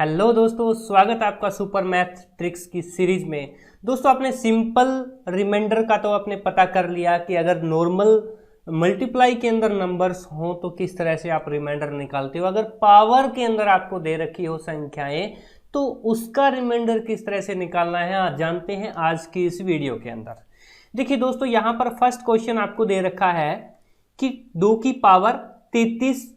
Hello दोस्तों, स्वागत है आपका सुपर मैथ ट्रिक्स की सीरीज में। दोस्तों आपने सिंपल रिमाइंडर का तो आपने पता कर लिया कि अगर नॉर्मल मल्टीप्लाई के अंदर नंबर्स हो तो किस तरह से आप रिमाइंडर निकालते हो। अगर पावर के अंदर आपको दे रखी हो संख्याएं तो उसका रिमाइंडर किस तरह से निकालना है आज जानते हैं आज की इस वीडियो के अंदर। देखिए दोस्तों, यहाँ पर फर्स्ट क्वेश्चन आपको दे रखा है कि 2 की पावर 33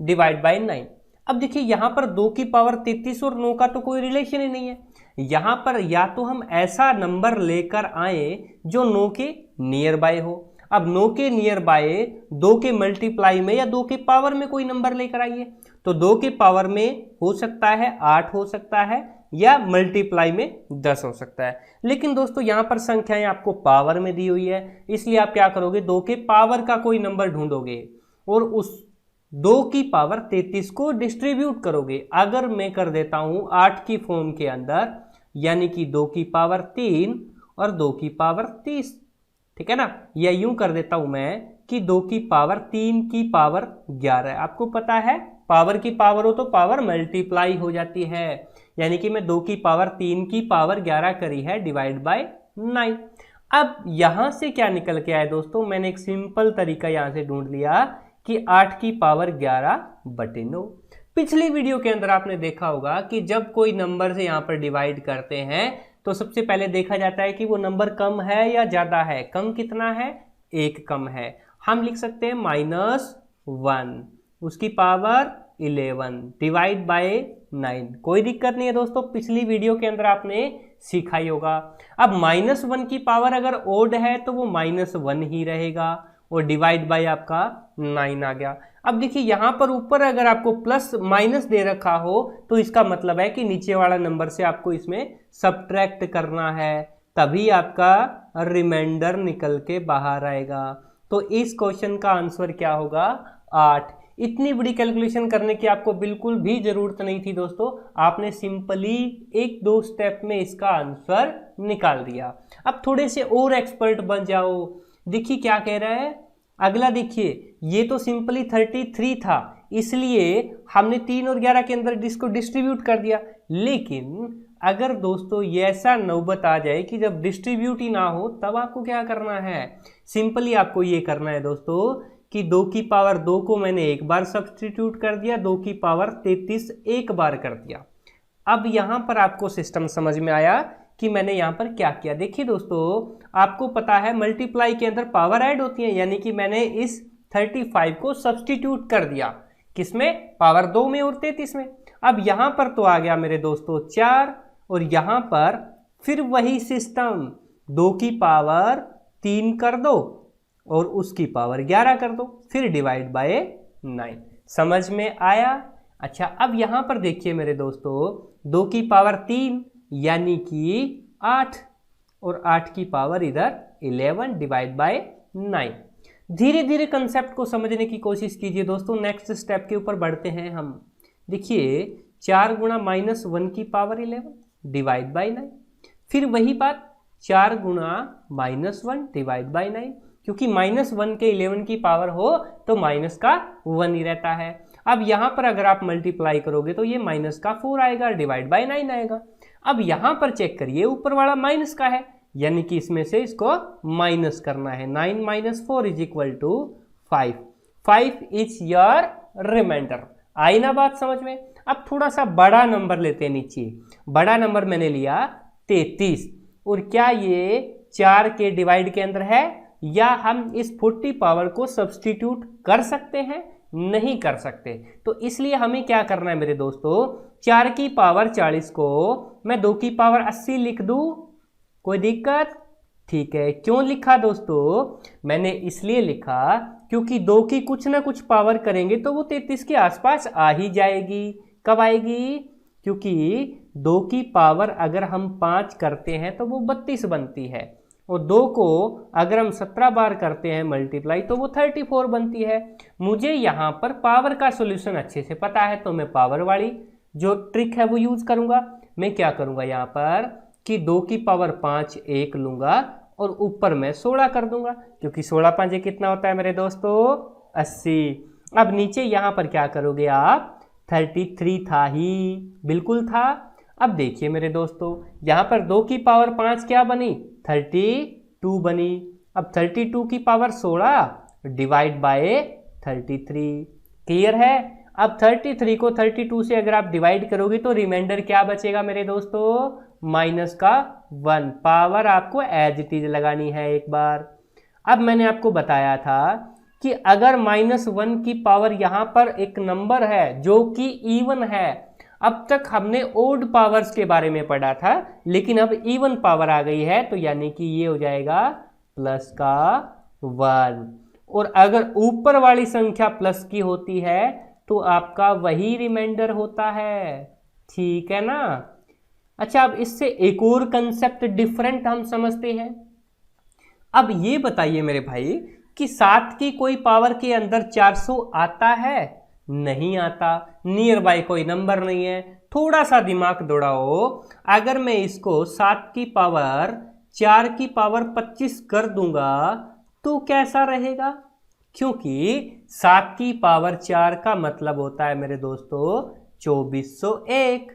डिवाइड बाई 9। अब देखिए यहाँ पर 2 की पावर 33 और 9 का तो कोई रिलेशन ही नहीं है। यहाँ पर या तो हम ऐसा नंबर लेकर आए जो 9 के नियर बाय हो। अब 9 के नियर बाय 2 के मल्टीप्लाई में या 2 के पावर में कोई नंबर लेकर आइए, तो 2 के पावर में हो सकता है 8 हो सकता है या मल्टीप्लाई में 10 हो सकता है। लेकिन दोस्तों यहाँ पर संख्याएं आपको पावर में दी हुई है, इसलिए आप क्या करोगे, 2 के पावर का कोई नंबर ढूंढोगे और उस 2 की पावर 33 को डिस्ट्रीब्यूट करोगे। अगर मैं कर देता हूं 8 की फॉर्म के अंदर, यानी कि 2 की पावर 3 और 2 की पावर 30, ठीक है ना। या यूं कर देता हूं मैं कि 2 की पावर 3 की पावर 11। आपको पता है पावर की पावर हो तो पावर मल्टीप्लाई हो जाती है, यानी कि मैं 2 की पावर 3 की पावर 11 करी है डिवाइड बाय 9। अब यहां से क्या निकल के आया दोस्तों, मैंने एक सिंपल तरीका यहां से ढूंढ लिया कि 8 की पावर 11/9। पिछली वीडियो के अंदर आपने देखा होगा कि जब कोई नंबर से यहाँ पर डिवाइड करते हैं तो सबसे पहले देखा जाता है कि वो नंबर कम है या ज्यादा है। कम कितना है, 1 कम है। हम लिख सकते हैं -1 उसकी पावर 11 डिवाइड बाय 9। कोई दिक्कत नहीं है दोस्तों, पिछली वीडियो के अंदर आपने सीखा ही होगा। अब -1 की पावर अगर ओड है तो वो -1 ही रहेगा और डिवाइड बाय आपका 9 आ गया। अब देखिए यहाँ पर ऊपर अगर आपको प्लस माइनस दे रखा हो तो इसका मतलब है कि नीचे वाला नंबर से आपको इसमें सब्ट्रैक्ट करना है, तभी आपका रिमाइंडर निकल के बाहर आएगा। तो इस क्वेश्चन का आंसर क्या होगा, 8। इतनी बड़ी कैलकुलेशन करने की आपको बिल्कुल भी जरूरत नहीं थी दोस्तों, आपने सिंपली 1-2 स्टेप में इसका आंसर निकाल दिया। अब थोड़े से और एक्सपर्ट बन जाओ। देखिए क्या कह रहा है अगला, देखिए ये तो सिंपली 33 था, इसलिए हमने 3 और 11 के अंदर इसको डिस्ट्रीब्यूट कर दिया। लेकिन अगर दोस्तों ये ऐसा नौबत आ जाए कि जब डिस्ट्रीब्यूट ही ना हो, तब आपको क्या करना है, सिंपली आपको ये करना है दोस्तों कि 2 की पावर 2 को मैंने एक बार सब्स्टिट्यूट कर दिया, 2 की पावर 33 एक बार कर दिया। अब यहां पर आपको सिस्टम समझ में आया कि मैंने यहां पर क्या किया। देखिए दोस्तों, आपको पता है मल्टीप्लाई के अंदर पावर ऐड होती है, यानी कि मैंने इस 35 को सब्स्टिट्यूट कर दिया किसमें, पावर 2 में और 33 में। अब यहां पर तो आ गया मेरे दोस्तों 4 और यहां पर फिर वही सिस्टम, 2 की पावर 3 कर दो और उसकी पावर 11 कर दो, फिर डिवाइड बाय 9। समझ में आया। अच्छा, अब यहां पर देखिए मेरे दोस्तों, 2 की पावर 3 यानी कि 8 और 8 की पावर इधर 11 डिवाइड बाय 9। धीरे धीरे कंसेप्ट को समझने की कोशिश कीजिए दोस्तों। नेक्स्ट स्टेप के ऊपर बढ़ते हैं हम। देखिए 4 गुणा -1 की पावर 11 डिवाइड बाय 9। फिर वही बात 4 गुणा -1 डिवाइड बाय 9, क्योंकि -1 के 11 की पावर हो तो माइनस का 1 ही रहता है। अब यहां पर अगर आप मल्टीप्लाई करोगे तो ये -4 आएगा डिवाइड बाय 9 आएगा। अब यहां पर चेक करिए, ऊपर वाला माइनस का है, यानी कि इसमें से इसको माइनस करना है। 9 - 4 = 5। 5 इज योर रिमाइंडर। आई ना बात समझ में। अब थोड़ा सा बड़ा नंबर लेते हैं नीचे। बड़ा नंबर मैंने लिया 33, और क्या ये 4 के डिवाइड के अंदर है, या हम इस 40 पावर को सब्स्टिट्यूट कर सकते हैं, नहीं कर सकते। तो इसलिए हमें क्या करना है मेरे दोस्तों, 4 की पावर 40 को मैं 2 की पावर 80 लिख दूं, कोई दिक्कत, ठीक है। क्यों लिखा दोस्तों, मैंने इसलिए लिखा क्योंकि 2 की कुछ ना कुछ पावर करेंगे तो वो 33 के आसपास आ ही जाएगी। कब आएगी, क्योंकि 2 की पावर अगर हम 5 करते हैं तो वो 32 बनती है, और 2 को अगर हम 17 बार करते हैं मल्टीप्लाई तो वो 34 बनती है। मुझे यहाँ पर पावर का सॉल्यूशन अच्छे से पता है, तो मैं पावर वाली जो ट्रिक है वो यूज करूंगा। मैं क्या करूंगा यहाँ पर कि 2 की पावर 5 1 लूंगा और ऊपर मैं 16 कर दूंगा, क्योंकि 16 5 कितना होता है मेरे दोस्तों, 80। अब नीचे यहाँ पर क्या करोगे आप, 33 था ही, बिल्कुल था। अब देखिए मेरे दोस्तों, यहाँ पर 2 की पावर 5 क्या बनी, 32 बनी। अब 32 की पावर 16 डिवाइड बाय 33, क्लियर है। अब 33 को 32 से अगर आप डिवाइड करोगे तो रिमाइंडर क्या बचेगा मेरे दोस्तों, माइनस का 1। पावर आपको एज इट इज लगानी है एक बार। अब मैंने आपको बताया था कि अगर -1 की पावर यहाँ पर एक नंबर है जो कि इवन है, अब तक हमने ओड पावर्स के बारे में पढ़ा था, लेकिन अब इवन पावर आ गई है, तो यानी कि ये हो जाएगा प्लस का 1। और अगर ऊपर वाली संख्या प्लस की होती है तो आपका वही रिमाइंडर होता है, ठीक है ना। अच्छा, अब इससे एक और कंसेप्ट डिफरेंट हम समझते हैं। अब ये बताइए मेरे भाई कि 7 की कोई पावर के अंदर 400 आता है, नहीं आता, नियर बाय कोई नंबर नहीं है। थोड़ा सा दिमाग दौड़ाओ, अगर मैं इसको 7 की पावर 4 की पावर 25 कर दूंगा तो कैसा रहेगा, क्योंकि 7 की पावर 4 का मतलब होता है मेरे दोस्तों 2401,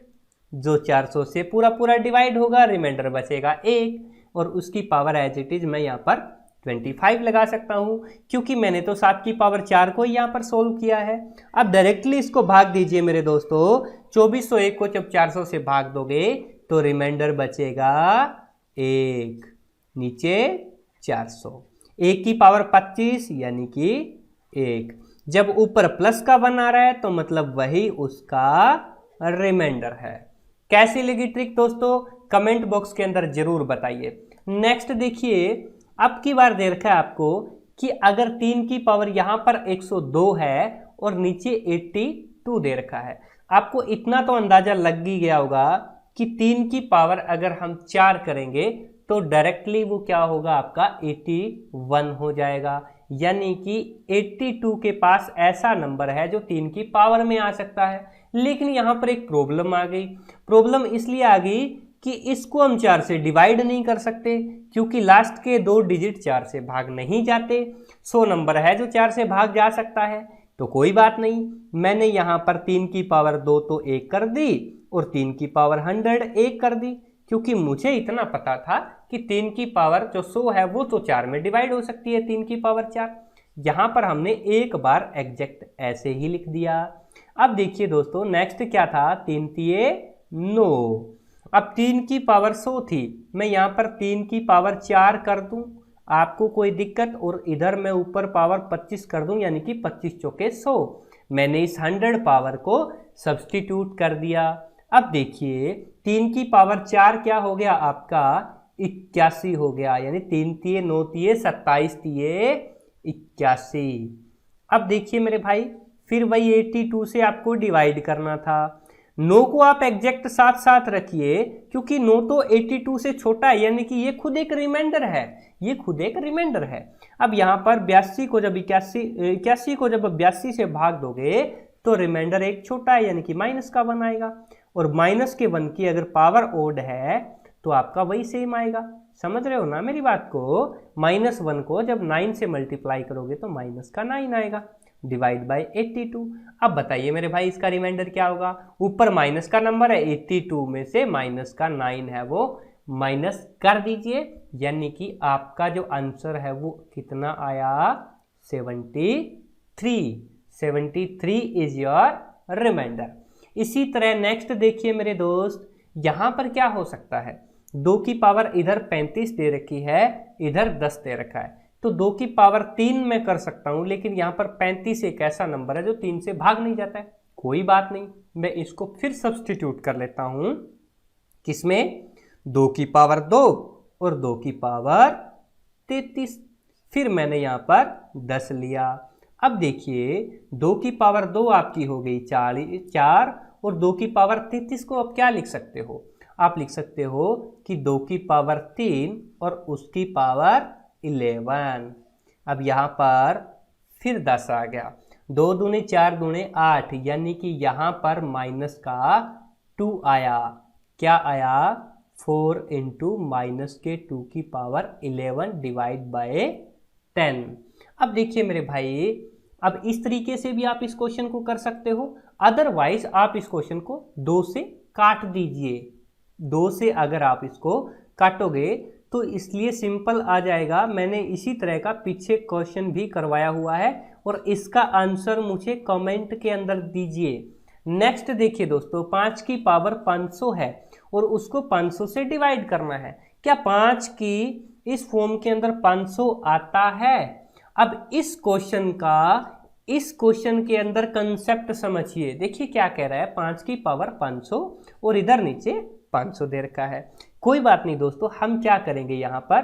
जो 400 से पूरा पूरा डिवाइड होगा, रिमाइंडर बचेगा 1, और उसकी पावर एज इट इज मैं यहाँ पर 25 लगा सकता हूँ, क्योंकि मैंने तो 7 की पावर 4 को यहाँ पर सोल्व किया है। अब डायरेक्टली इसको भाग दीजिए मेरे दोस्तों, 2401 को जब 400 से भाग दोगे तो रिमाइंडर बचेगा 1, नीचे 400, 1 की पावर 25 यानी कि 1। जब ऊपर प्लस का 1 आ रहा है तो मतलब वही उसका रिमाइंडर है। कैसी लगी ट्रिक दोस्तों, कमेंट बॉक्स के अंदर जरूर बताइए। नेक्स्ट देखिए, अब की बार दे रखा है आपको कि अगर 3 की पावर यहाँ पर 102 है और नीचे 82 दे रखा है। आपको इतना तो अंदाजा लग ही गया होगा कि 3 की पावर अगर हम 4 करेंगे तो डायरेक्टली वो क्या होगा, आपका 81 हो जाएगा। यानी कि 82 के पास ऐसा नंबर है जो 3 की पावर में आ सकता है। लेकिन यहाँ पर एक प्रॉब्लम आ गई। प्रॉब्लम इसलिए आ गई कि इसको हम 4 से डिवाइड नहीं कर सकते, क्योंकि लास्ट के 2 डिजिट 4 से भाग नहीं जाते। 100 नंबर है जो 4 से भाग जा सकता है, तो कोई बात नहीं, मैंने यहाँ पर 3 की पावर 2 तो 1 कर दी और 3 की पावर 100 1 कर दी, क्योंकि मुझे इतना पता था कि 3 की पावर जो 100 है वो तो 4 में डिवाइड हो सकती है, 3 की पावर 4। यहाँ पर हमने एक बार एग्जैक्ट ऐसे ही लिख दिया। अब देखिए दोस्तों, नेक्स्ट क्या था, 3 तिये 9। अब 3 की पावर 100 थी, मैं यहाँ पर 3 की पावर 4 कर दूं, आपको कोई दिक्कत, और इधर मैं ऊपर पावर 25 कर दूं, यानी कि 25 चौके 100। मैंने इस 100 पावर को सब्सटीट्यूट कर दिया। अब देखिए 3 की पावर 4 क्या हो गया, आपका 81 हो गया, यानी 3 तिये 9 तिये 27 तिये 81। अब देखिए मेरे भाई, फिर वही 82 से आपको डिवाइड करना था। 9 को आप एग्जैक्ट साथ साथ रखिए, क्योंकि 9 तो 82 से छोटा है, यानी कि ये खुद एक रिमाइंडर है, ये खुद एक रिमाइंडर है। अब यहाँ पर 82 को जब 81 को जब 82 से भाग दोगे तो रिमाइंडर एक छोटा है, यानी कि माइनस का 1 आएगा, और माइनस के 1 की अगर पावर ओड है तो आपका वही सेम आएगा। समझ रहे हो ना मेरी बात को, -1 को जब 9 से मल्टीप्लाई करोगे तो माइनस का 9 आएगा, डिवाइड बाय 82। अब बताइए मेरे भाई इसका रिमाइंडर क्या होगा, ऊपर माइनस का नंबर है, 82 में से माइनस का 9 है वो माइनस कर दीजिए, यानी कि आपका जो आंसर है वो कितना आया, 73। 73 इज योर रिमाइंडर। इसी तरह नेक्स्ट देखिए मेरे दोस्त, यहां पर क्या हो सकता है, 2 की पावर इधर 35 दे रखी है, इधर 10 दे रखा है, तो 2 की पावर 3 में कर सकता हूं, लेकिन यहां पर 35 एक ऐसा नंबर है जो 3 से भाग नहीं जाता है। कोई बात नहीं, मैं इसको फिर सब्सटीट्यूट कर लेता हूं, किसमें, 2 की पावर 2 और 2 की पावर 33, फिर मैंने यहां पर 10 लिया। अब देखिए 2 की पावर 2 आपकी हो गई 4, और 2 की पावर 33 को आप क्या लिख सकते हो, आप लिख सकते हो कि 2 की पावर 3 और उसकी पावर 11। अब यहाँ पर फिर 10 आ गया, 2 दूने 4 दूने 8, यानी कि यहाँ पर माइनस का 2 आया, क्या आया, 4 इंटू माइनस के 2 की पावर 11 डिवाइड बाय 10। अब देखिए मेरे भाई, अब इस तरीके से भी आप इस क्वेश्चन को कर सकते हो। अदरवाइज आप इस क्वेश्चन को 2 से काट दीजिए। 2 से अगर आप इसको काटोगे तो इसलिए सिंपल आ जाएगा। मैंने इसी तरह का पीछे क्वेश्चन भी करवाया हुआ है और इसका आंसर मुझे कमेंट के अंदर दीजिए। नेक्स्ट देखिए दोस्तों, 5 की पावर 500 है और उसको 500 से डिवाइड करना है। क्या 5 की इस फॉर्म के अंदर 500 आता है? अब इस क्वेश्चन के अंदर कंसेप्ट समझिए। देखिए क्या कह रहा है, 5 की पावर 500 और इधर नीचे 500 दे रखा है। कोई बात नहीं दोस्तों, हम क्या करेंगे यहाँ पर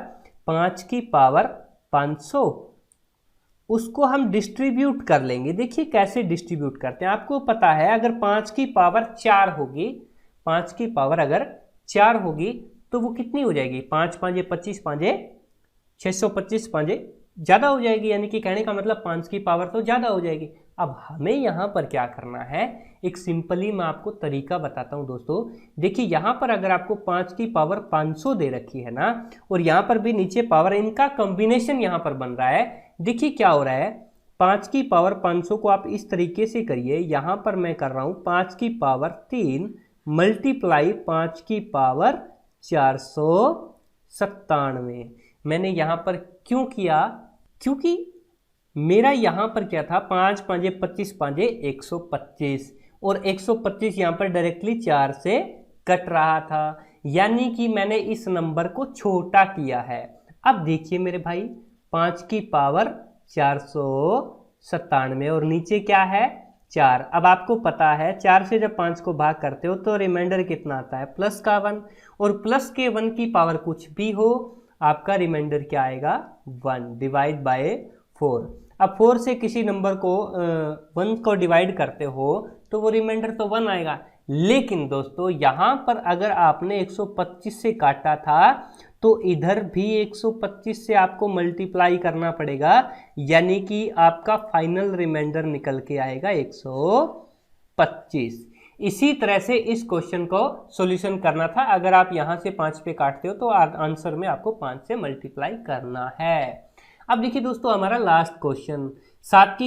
5 की पावर 500 उसको हम डिस्ट्रीब्यूट कर लेंगे। देखिए कैसे डिस्ट्रीब्यूट करते हैं। आपको पता है अगर 5 की पावर 4 होगी, 5 की पावर अगर 4 होगी तो वो कितनी हो जाएगी? 5 5 25 5 625 5 ज़्यादा हो जाएगी, यानी कि कहने का मतलब 5 की पावर तो ज़्यादा हो जाएगी। अब हमें यहाँ पर क्या करना है, एक सिंपली मैं आपको तरीका बताता हूँ दोस्तों। देखिए यहाँ पर अगर आपको 5 की पावर 500 दे रखी है ना, और यहाँ पर भी नीचे पावर, इनका कॉम्बिनेशन यहाँ पर बन रहा है। देखिए क्या हो रहा है, 5 की पावर 500 को आप इस तरीके से करिए। यहाँ पर मैं कर रहा हूँ 5 की पावर 3 मल्टीप्लाई 5 की पावर 497। मैंने यहाँ पर क्यों किया? क्योंकि मेरा यहाँ पर क्या था, 5 5 25 5 125 और 125 यहाँ पर डायरेक्टली 4 से कट रहा था, यानी कि मैंने इस नंबर को छोटा किया है। अब देखिए मेरे भाई, 5 की पावर 497 और नीचे क्या है 4। अब आपको पता है 4 से जब 5 को भाग करते हो तो रिमाइंडर कितना आता है, प्लस का 1, और प्लस के 1 की पावर कुछ भी हो आपका रिमाइंडर क्या आएगा 1 डिवाइड बाय 4। अब 4 से किसी नंबर को 1 को डिवाइड करते हो तो वो रिमाइंडर तो 1 आएगा। लेकिन दोस्तों यहाँ पर अगर आपने 125 से काटा था तो इधर भी 125 से आपको मल्टीप्लाई करना पड़ेगा, यानी कि आपका फाइनल रिमाइंडर निकल के आएगा 125। इसी तरह से इस क्वेश्चन को सॉल्यूशन करना था। अगर आप यहाँ से 5 पे काटते हो तो आंसर में आपको 5 से मल्टीप्लाई करना है। अब देखिए दोस्तों हमारा लास्ट क्वेश्चन, 7 की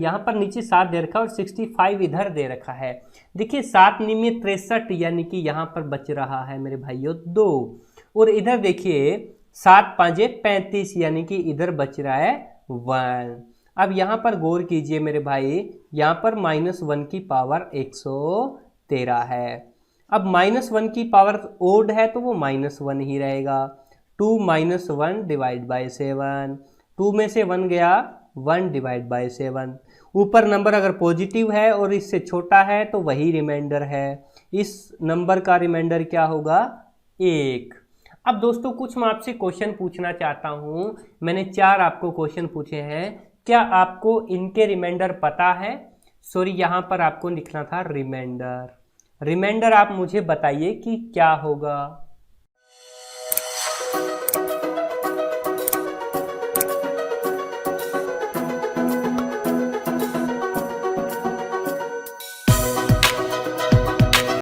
यहाँ पर नीचे 7 दे रखा है और 65 इधर दे रखा है। देखिए 7 निम्न 63, यानी कि यहाँ पर बच रहा है मेरे भाइयों 2, और इधर देखिए 7 5 35, यानी कि इधर बच रहा है 1। अब यहाँ पर गौर कीजिए मेरे भाई, यहाँ पर -1 की पावर 113 है। अब -1 की पावर ओड है तो वो -1 ही रहेगा। 2 - 1 डिवाइड बाय 7, 2 में से 1 गया 1 डिवाइड बाय 7। ऊपर नंबर अगर पॉजिटिव है और इससे छोटा है तो वही रिमाइंडर है। इस नंबर का रिमाइंडर क्या होगा 1। अब दोस्तों कुछ मैं आपसे क्वेश्चन पूछना चाहता हूँ। मैंने 4 आपको क्वेश्चन पूछे हैं, क्या आपको इनके रिमाइंडर पता है? सॉरी, यहाँ पर आपको लिखना था रिमाइंडर। रिमाइंडर आप मुझे बताइए कि क्या होगा।